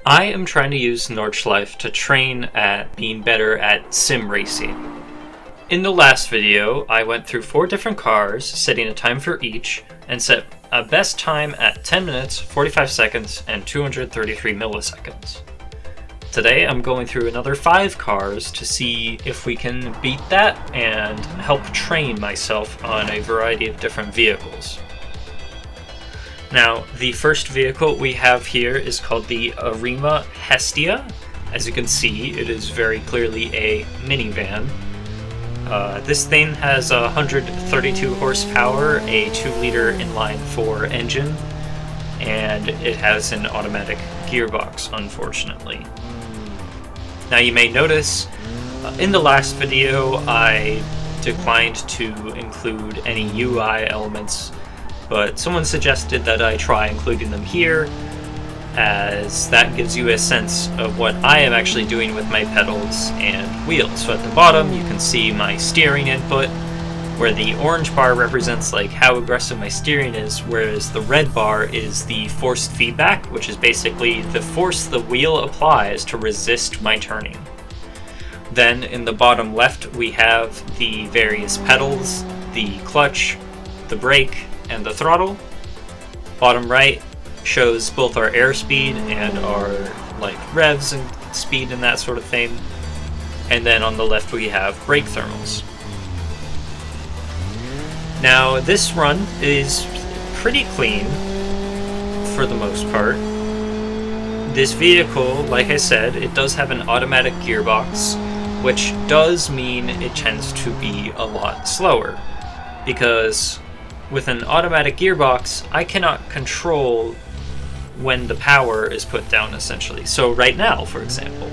I am trying to use Nordshleife to train at being better at sim racing. In the last video, I went through 4 different cars, setting a time for each, and set a best time at 10 minutes, 45 seconds, and 233 milliseconds. Today I'm going through another 5 cars to see if we can beat that and help train myself on a variety of different vehicles. Now, the first vehicle we have here is called the Arima Hestia. As you can see, it is very clearly a minivan. This thing has 132 horsepower, a 2-liter inline-4 engine, and it has an automatic gearbox, unfortunately. Now you may notice, in the last video I declined to include any UI elements, but someone suggested that I try including them here, as that gives you a sense of what I am actually doing with my pedals and wheels. So at the bottom you can see my steering input, where the orange bar represents like how aggressive my steering is, whereas the red bar is the forced feedback, which is basically the force the wheel applies to resist my turning. Then in the bottom left we have the various pedals, the clutch, the brake, and the throttle. Bottom right shows both our airspeed and our revs and speed and that sort of thing. And then on the left we have brake thermals. Now this run is pretty clean for the most part. This vehicle, like I said, it does have an automatic gearbox, which does mean it tends to be a lot slower, because with an automatic gearbox, I cannot control when the power is put down, essentially. So right now, for example,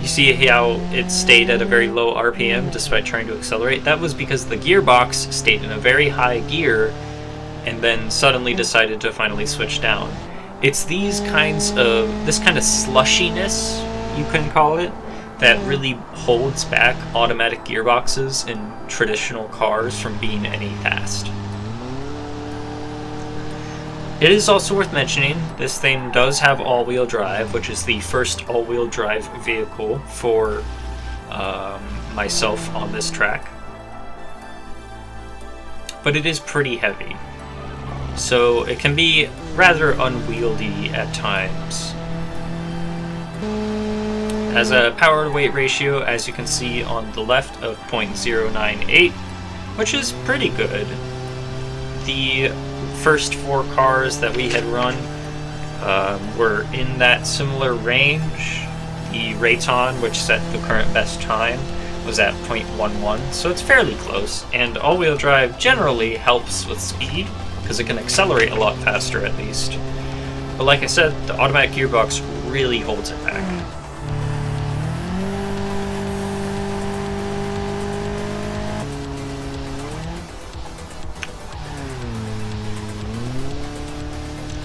you see how it stayed at a very low RPM despite trying to accelerate? That was because the gearbox stayed in a very high gear and then suddenly decided to finally switch down. It's this kind of slushiness, you can call it, that really holds back automatic gearboxes in traditional cars from being any fast. It is also worth mentioning, this thing does have all-wheel drive, which is the first all-wheel drive vehicle for myself on this track. But it is pretty heavy, so it can be rather unwieldy at times. Has a power-to-weight ratio, as you can see on the left, of 0.098, which is pretty good. The first 4 cars that we had run were in that similar range. The Rayton, which set the current best time, was at 0.11, so it's fairly close, and all-wheel drive generally helps with speed, because it can accelerate a lot faster at least. But like I said, the automatic gearbox really holds it back.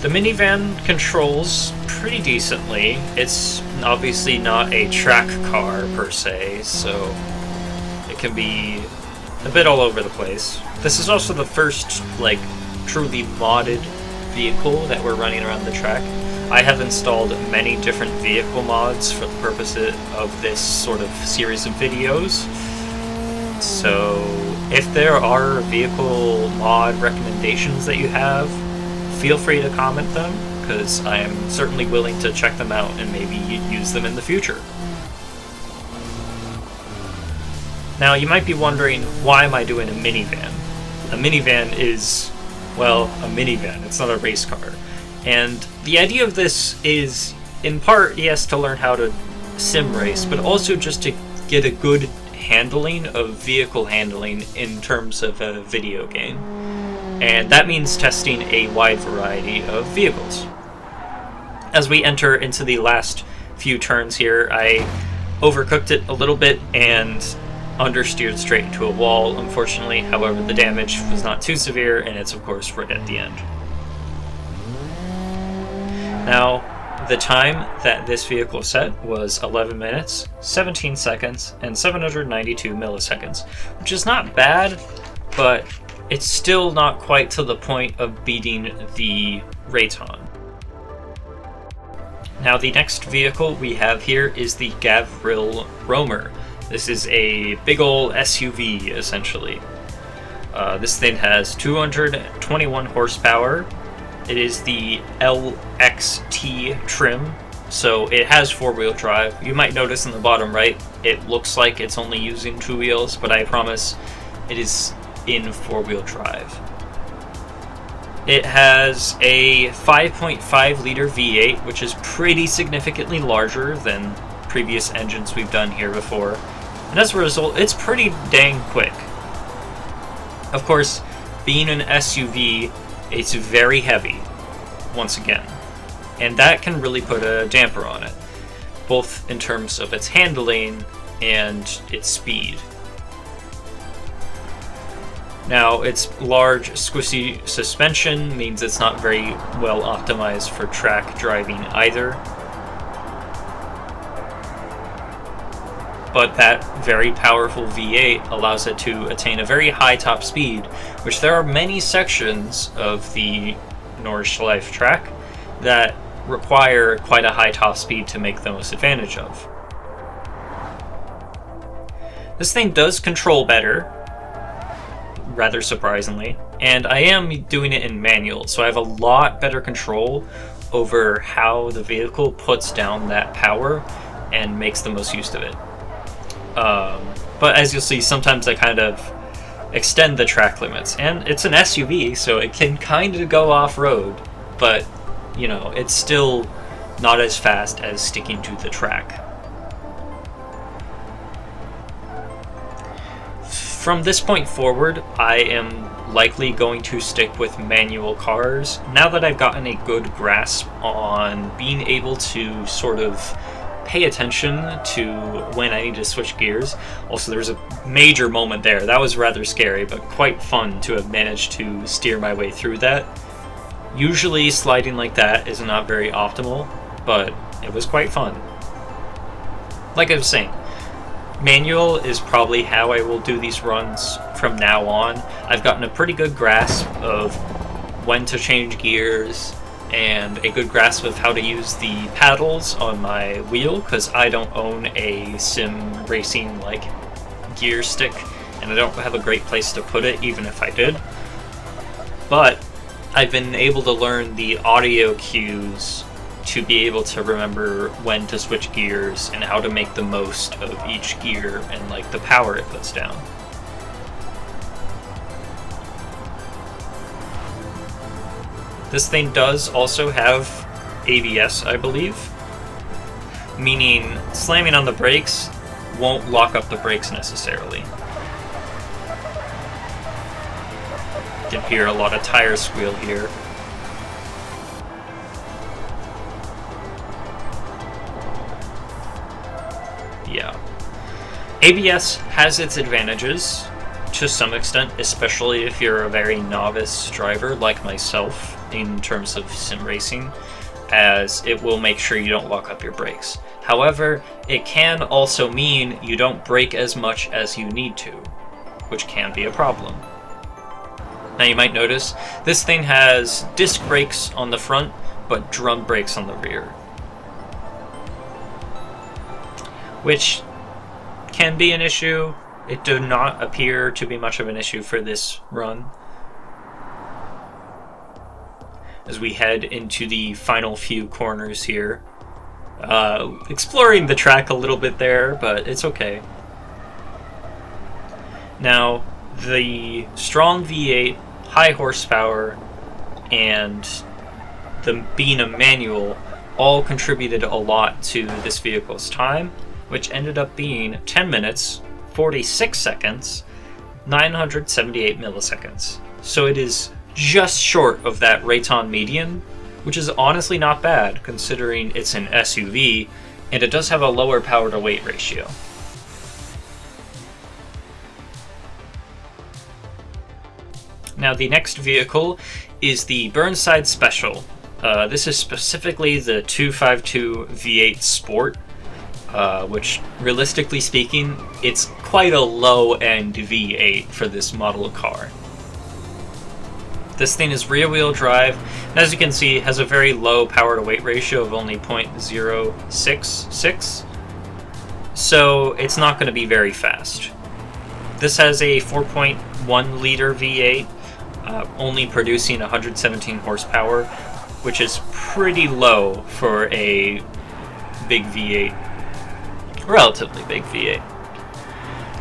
The minivan controls pretty decently. It's obviously not a track car per se, so it can be a bit all over the place. This is also the first truly modded vehicle that we're running around the track. I have installed many different vehicle mods for the purpose of this sort of series of videos. So if there are vehicle mod recommendations that you have, feel free to comment them, because I am certainly willing to check them out and maybe use them in the future. Now you might be wondering, why am I doing a minivan? A minivan is, well, a minivan. It's not a race car. And the idea of this is, in part, yes, to learn how to sim race, but also just to get a good handling of vehicle handling in terms of a video game. And that means testing a wide variety of vehicles. As we enter into the last few turns here, I overcooked it a little bit and understeered straight into a wall, unfortunately. However, the damage was not too severe, and it's of course right at the end. Now, the time that this vehicle set was 11 minutes, 17 seconds, and 792 milliseconds, which is not bad, but it's still not quite to the point of beating the Rayton. Now the next vehicle we have here is the Gavril Roamer. This is a big ol' SUV, essentially. This thing has 221 horsepower. It is the LXT trim, so it has four-wheel drive. You might notice in the bottom right, it looks like it's only using two wheels, but I promise it is in four-wheel drive. It has a 5.5 liter V8, which is pretty significantly larger than previous engines we've done here before. And as a result, it's pretty dang quick. Of course, being an SUV, it's very heavy, once again. And that can really put a damper on it, both in terms of its handling and its speed. Now, its large, squishy suspension means it's not very well optimized for track driving either. But that very powerful V8 allows it to attain a very high top speed, which there are many sections of the Nordshleife track that require quite a high top speed to make the most advantage of. This thing does control better, rather surprisingly, and I am doing it in manual, so I have a lot better control over how the vehicle puts down that power and makes the most use of it. But as you'll see, sometimes I kind of extend the track limits, and it's an SUV, so it can kind of go off-road, but, you know, it's still not as fast as sticking to the track. From this point forward, I am likely going to stick with manual cars, now that I've gotten a good grasp on being able to sort of pay attention to when I need to switch gears. Also, there's a major moment there. That was rather scary, but quite fun to have managed to steer my way through that. Usually sliding like that is not very optimal, but it was quite fun. Like I was saying, manual is probably how I will do these runs from now on. I've gotten a pretty good grasp of when to change gears and a good grasp of how to use the paddles on my wheel, because I don't own a sim racing like gear stick and I don't have a great place to put it even if I did. But I've been able to learn the audio cues to be able to remember when to switch gears and how to make the most of each gear and like the power it puts down. This thing does also have ABS, I believe, meaning slamming on the brakes won't lock up the brakes necessarily. You can hear a lot of tire squeal here. Yeah. ABS has its advantages to some extent, especially if you're a very novice driver like myself in terms of sim racing, as it will make sure you don't lock up your brakes. However, it can also mean you don't brake as much as you need to, which can be a problem. Now you might notice, this thing has disc brakes on the front, but drum brakes on the rear, which can be an issue. It did not appear to be much of an issue for this run. As we head into the final few corners here. Exploring the track a little bit there, but it's okay. Now, the strong V8, high horsepower, and the being a manual all contributed a lot to this vehicle's time, which ended up being 10 minutes, 46 seconds, 978 milliseconds. So it is just short of that Rayton median, which is honestly not bad considering it's an SUV and it does have a lower power to weight ratio. Now the next vehicle is the Burnside Special. This is specifically the 252 V8 Sport, which realistically speaking, it's quite a low-end V8 for this model of car. This thing is rear-wheel drive, and as you can see, it has a very low power-to-weight ratio of only 0.066, so it's not going to be very fast. This has a 4.1 liter V8, only producing 117 horsepower, which is pretty low for a big V8, relatively big V8.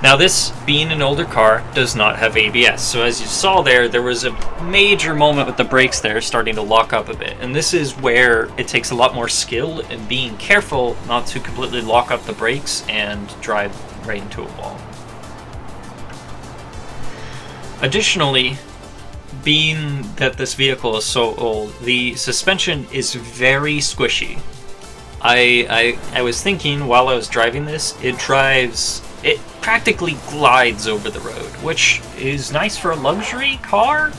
Now this, being an older car, does not have ABS, so as you saw there was a major moment with the brakes there starting to lock up a bit, and this is where it takes a lot more skill in being careful not to completely lock up the brakes and drive right into a wall. Additionally, being that this vehicle is so old, the suspension is very squishy. I was thinking while I was driving this, it practically glides over the road, which is nice for a luxury car,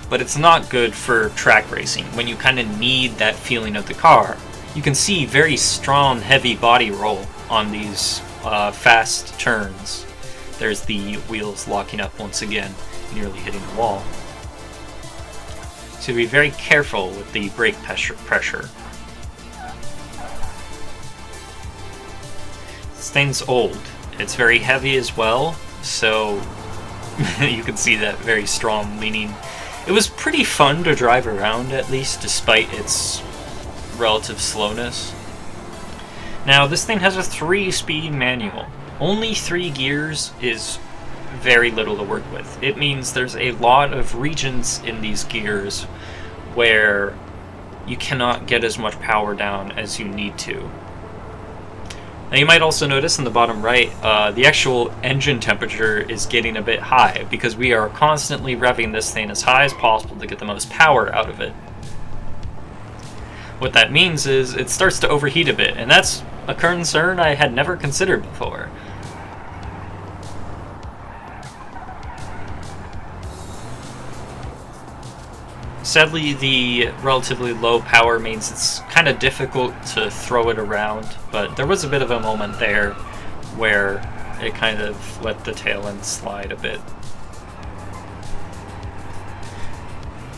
but it's not good for track racing when you kind of need that feeling of the car. You can see very strong, heavy body roll on these fast turns. There's the wheels locking up once again, nearly hitting the wall. So be very careful with the brake pressure. This thing's old. It's very heavy as well, so you can see that very strong leaning. It was pretty fun to drive around, at least, despite its relative slowness. Now, this thing has a 3-speed manual. Only 3 gears is very little to work with. It means there's a lot of regions in these gears where you cannot get as much power down as you need to. Now you might also notice in the bottom right, the actual engine temperature is getting a bit high because we are constantly revving this thing as high as possible to get the most power out of it. What that means is it starts to overheat a bit, and that's a concern I had never considered before. Sadly, the relatively low power means it's kind of difficult to throw it around, but there was a bit of a moment there where it kind of let the tail end slide a bit.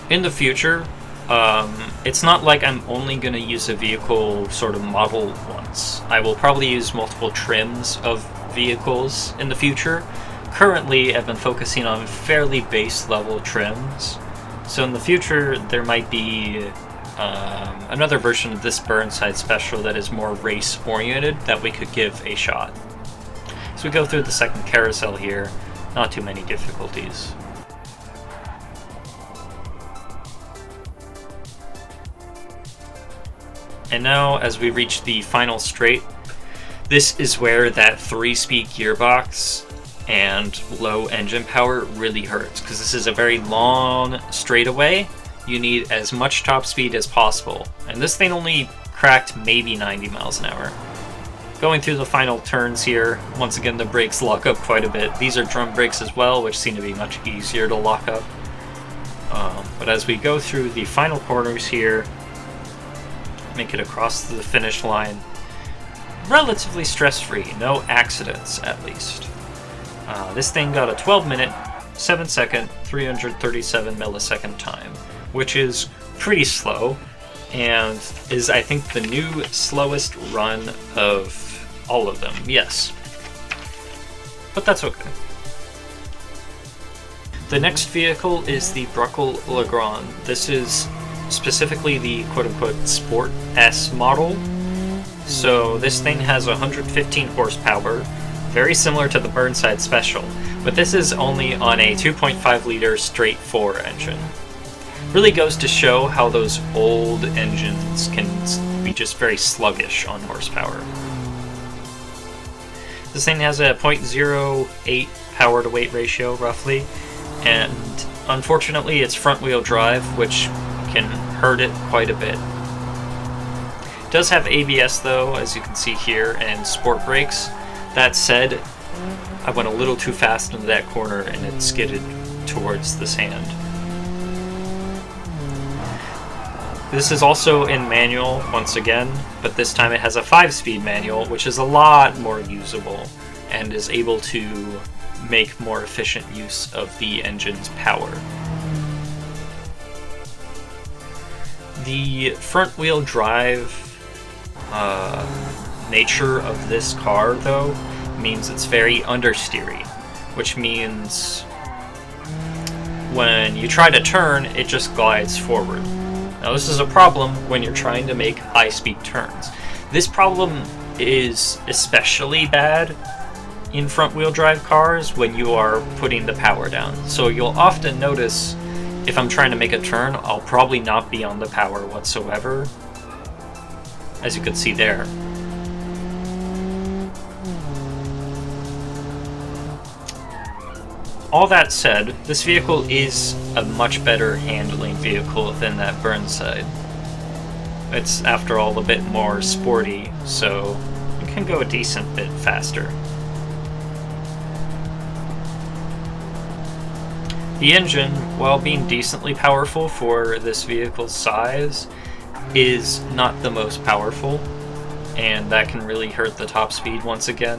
In the future, it's not like I'm only going to use a vehicle sort of model once. I will probably use multiple trims of vehicles in the future. Currently, I've been focusing on fairly base level trims. So in the future, there might be another version of this Burnside Special that is more race-oriented that we could give a shot. So we go through the second carousel here, not too many difficulties. And now, as we reach the final straight, this is where that 3-speed gearbox and low engine power really hurts, because this is a very long straightaway. You need as much top speed as possible, and this thing only cracked maybe 90 miles an hour. Going through the final turns here, once again the brakes lock up quite a bit. These are drum brakes as well, which seem to be much easier to lock up. But as we go through the final corners here, make it across the finish line, relatively stress-free, no accidents at least. This thing got a 12-minute, 7-second, 337 millisecond time, which is pretty slow, and is, I think, the new slowest run of all of them, yes. But that's okay. The next vehicle is the Bruckle Legrand. This is specifically the quote-unquote Sport S model. So this thing has 115 horsepower, very similar to the Burnside Special, but this is only on a 2.5 liter straight 4 engine. Really goes to show how those old engines can be just very sluggish on horsepower. This thing has a 0.08 power to weight ratio roughly, and unfortunately it's front wheel drive, which can hurt it quite a bit. It does have ABS though, as you can see here, and sport brakes. That said, I went a little too fast into that corner and it skidded towards the sand. This is also in manual once again, but this time it has a 5-speed manual, which is a lot more usable and is able to make more efficient use of the engine's power. The front wheel drive nature of this car, though, means it's very understeery, which means when you try to turn, it just glides forward. Now, this is a problem when you're trying to make high-speed turns. This problem is especially bad in front-wheel drive cars when you are putting the power down. So you'll often notice if I'm trying to make a turn, I'll probably not be on the power whatsoever, as you can see there. All that said, this vehicle is a much better handling vehicle than that Burnside. It's, after all, a bit more sporty, so it can go a decent bit faster. The engine, while being decently powerful for this vehicle's size, is not the most powerful, and that can really hurt the top speed once again.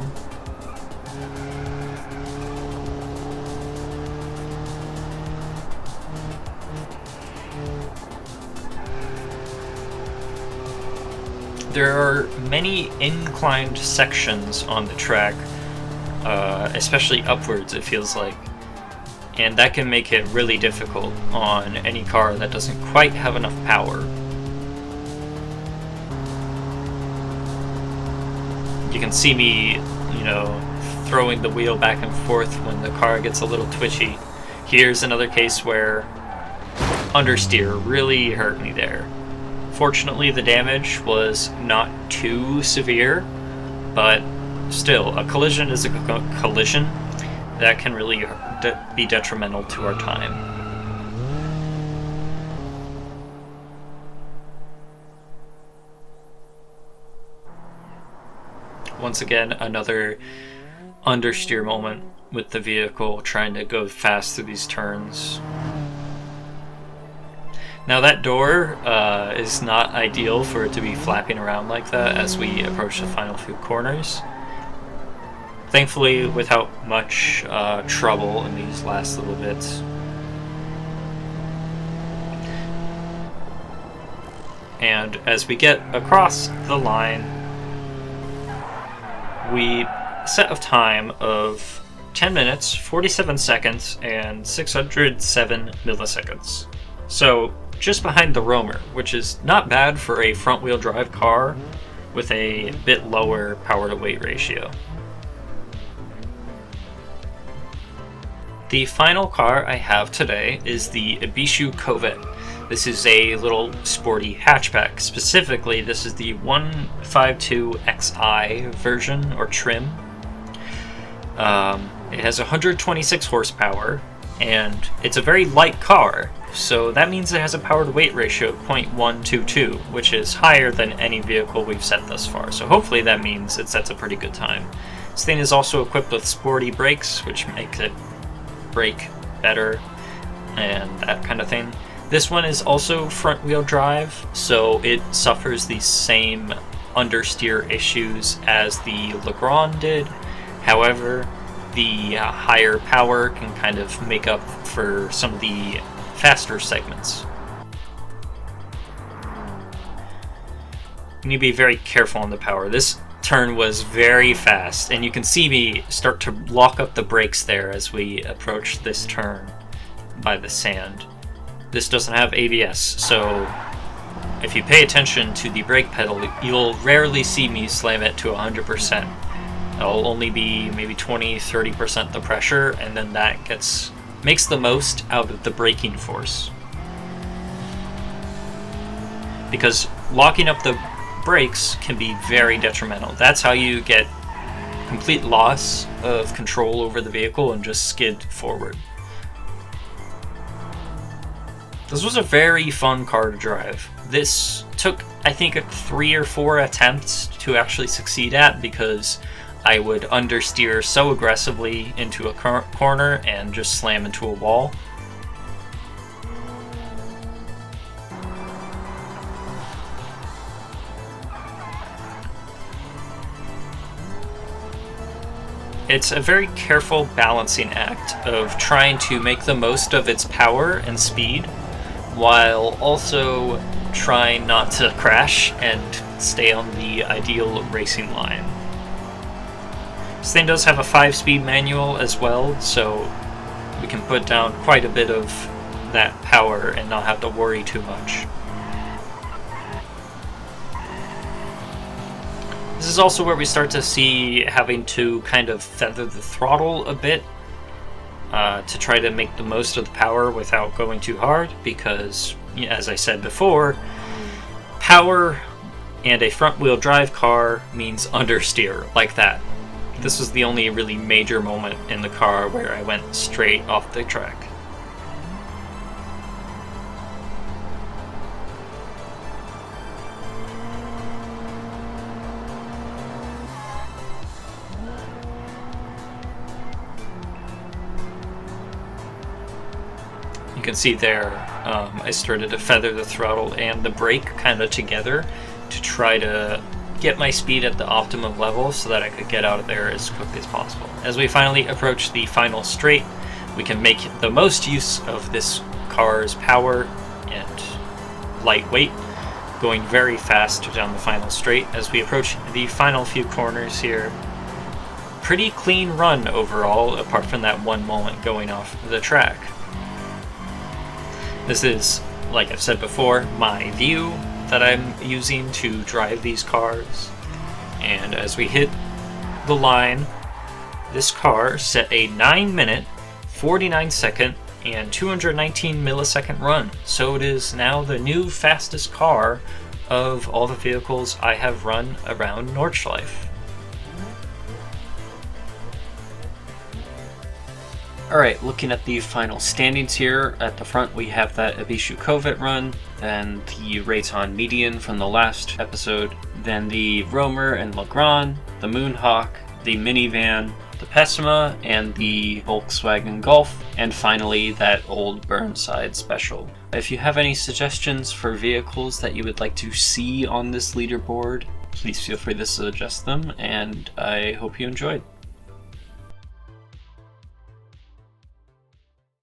There are many inclined sections on the track, especially upwards, it feels like. And that can make it really difficult on any car that doesn't quite have enough power. You can see me, throwing the wheel back and forth when the car gets a little twitchy. Here's another case where understeer really hurt me there. Fortunately, the damage was not too severe, but still, a collision is a collision. That can really be detrimental to our time. Once again, another understeer moment with the vehicle trying to go fast through these turns. Now that door is not ideal for it to be flapping around like that as we approach the final few corners. Thankfully, without much trouble in these last little bits. And as we get across the line, we set a time of 10 minutes, 47 seconds, and 607 milliseconds. So, just behind the Roamer, which is not bad for a front-wheel drive car with a bit lower power-to-weight ratio. The final car I have today is the Ibishu Covet. This is a little sporty hatchback. Specifically, this is the 152XI version, or trim. It has 126 horsepower, and it's a very light car, so that means it has a power-to-weight ratio of 0.122, which is higher than any vehicle we've set thus far, so hopefully that means it sets a pretty good time. This thing is also equipped with sporty brakes, which makes it brake better, and that kind of thing. This one is also front-wheel drive, so it suffers the same understeer issues as the Legrand did. However, the higher power can kind of make up for some of the faster segments. You need to be very careful on the power. This turn was very fast, and you can see me start to lock up the brakes there as we approach this turn by the sand. This doesn't have ABS, so if you pay attention to the brake pedal, you'll rarely see me slam it to 100%. It'll only be maybe 20-30% the pressure, and then that makes the most out of the braking force. Because locking up the brakes can be very detrimental. That's how you get complete loss of control over the vehicle and just skid forward. This was a very fun car to drive. This took, I think, 3 or 4 attempts to actually succeed at, because I would understeer so aggressively into a corner and just slam into a wall. It's a very careful balancing act of trying to make the most of its power and speed while also trying not to crash and stay on the ideal racing line. This thing does have a 5-speed manual as well, so we can put down quite a bit of that power and not have to worry too much. This is also where we start to see having to kind of feather the throttle a bit to try to make the most of the power without going too hard, because, as I said before, power and a front-wheel drive car means understeer, like that. This was the only really major moment in the car where I went straight off the track. You can see there, I started to feather the throttle and the brake kind of together to try to get my speed at the optimum level so that I could get out of there as quickly as possible. As we finally approach the final straight, we can make the most use of this car's power and lightweight, going very fast down the final straight. As we approach the final few corners here, pretty clean run overall, apart from that one moment going off the track. This is, like I've said before, my view that I'm using to drive these cars. And as we hit the line, this car set a 9-minute, 49-second, and 219 millisecond run. So it is now the new fastest car of all the vehicles I have run around Nordshleife. Alright, looking at the final standings here, at the front we have that Abishu Kovet run, then the Rayton Median from the last episode, then the Romer and Legrand, the Moonhawk, the Minivan, the Pessima, and the Volkswagen Golf, and finally that old Burnside Special. If you have any suggestions for vehicles that you would like to see on this leaderboard, please feel free to suggest them, and I hope you enjoyed.